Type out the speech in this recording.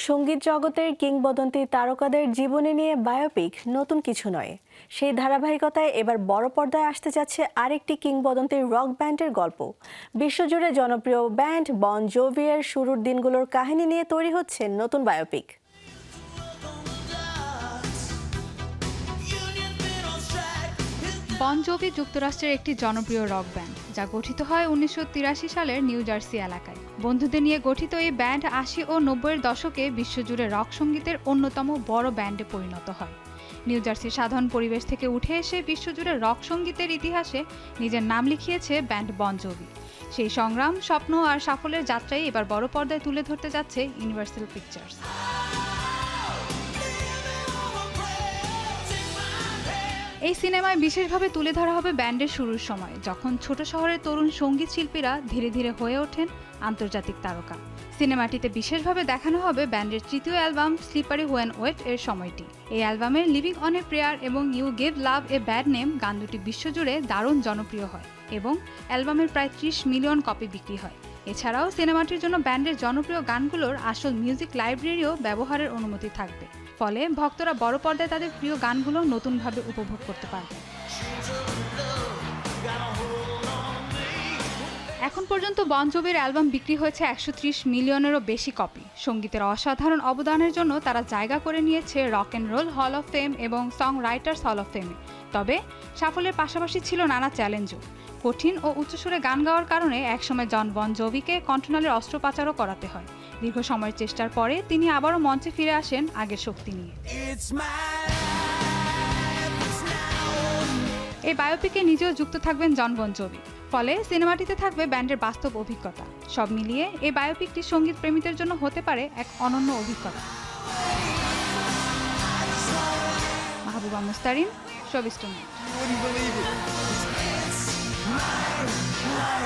সঙ্গীত জগতের কিংবদন্তি তারকাদের জীবনী নিয়ে বায়োপিক নতুন কিছু নয়। সেই ধারাবাহিকতায় এবার বড় পর্দায় আসতে যাচ্ছে আরেকটি কিংবদন্তির রক ব্যান্ডের গল্প। বিশ্বজুড়ে জনপ্রিয় ব্যান্ড বন জোভিয়ের শুরুর দিনগুলোর কাহিনী নিয়ে তৈরি হচ্ছে নতুন বায়োপিক। বন জোভি যুক্তরাষ্ট্রের একটি জনপ্রিয় রক ব্যান্ড, যা গঠিত হয় 1983 সালের নিউ জার্সি এলাকায়। বন্ধুদের নিয়ে গঠিত এই ব্যান্ড 80 ও 90-এর দশকে বিশ্বজুড়ে রক সঙ্গীতের অন্যতম বড় ব্যান্ডে পরিণত হয়। নিউ জার্সির সাধারণ পরিবেশ থেকে উঠে এসে বিশ্বজুড়ে রক সঙ্গীতের ইতিহাসে নিজের নাম লিখিয়েছে ব্যান্ড বন জোভি। সেই সংগ্রাম, স্বপ্ন আর সাফল্যের যাত্রাই এবার বড় পর্দায় তুলে ধরতে যাচ্ছে ইউনিভার্সাল পিকচার্স। এই সিনেমায় বিশেষভাবে তুলে ধরা হবে ব্যান্ডের শুরুর সময়, যখন ছোট শহরের তরুণ সঙ্গীত শিল্পীরা ধীরে ধীরে হয়ে ওঠেন আন্তর্জাতিক তারকা। সিনেমাটিতে বিশেষভাবে দেখানো হবে ব্যান্ডের তৃতীয় অ্যালবাম স্লিপারি হোয়েন ওয়েট এর সময়টি। এই অ্যালবামের লিভিং অন এ প্রেয়ার এবং you give love a bad name গান দুটি বিশ্বজুড়ে দারুণ জনপ্রিয় হয় এবং অ্যালবামের প্রায় 30 মিলিয়ন কপি বিক্রি হয়। এছাড়াও সিনেমাটির জন্য ব্যান্ডের জনপ্রিয় গানগুলোর আসল মিউজিক লাইব্রেরিও ব্যবহারের অনুমতি থাকবে, ফলে ভক্তরা বড় পর্দায় তাদের প্রিয় গানগুলো নতুনভাবে উপভোগ করতে পারবে। এখন পর্যন্ত বন জোভির অ্যালবাম বিক্রি হয়েছে 130 মিলিয়নেরও বেশি কপি। সঙ্গীতের অসাধারণ অবদানের জন্য তারা জায়গা করে নিয়েছে rock and roll hall of fame এবং সং রাইটার্স হল অফ ফেমে। তবে সাফল্যের পাশাপাশি ছিল নানা চ্যালেঞ্জও। কঠিন ও উচ্চস্বরে গান গাওয়ার কারণে একসময় জন বন জোভিকে কণ্ঠনালীর অস্ত্রোপচারও করাতে হয়। দীর্ঘ সময়ের চেষ্টার পরে তিনি আবারও মঞ্চে ফিরে আসেন আগের শক্তি নিয়ে। এই বায়োপিকে নিজেও যুক্ত থাকবেন জন বন জোভি, ফলে সিনেমাটিতে থাকবে ব্যান্ডের বাস্তব অভিজ্ঞতা। সব মিলিয়ে এই বায়োপিকটি সঙ্গীত প্রেমীদের জন্য হতে পারে এক অনন্য অভিজ্ঞতা। Mahbuba Mustarin, showbiz tonight.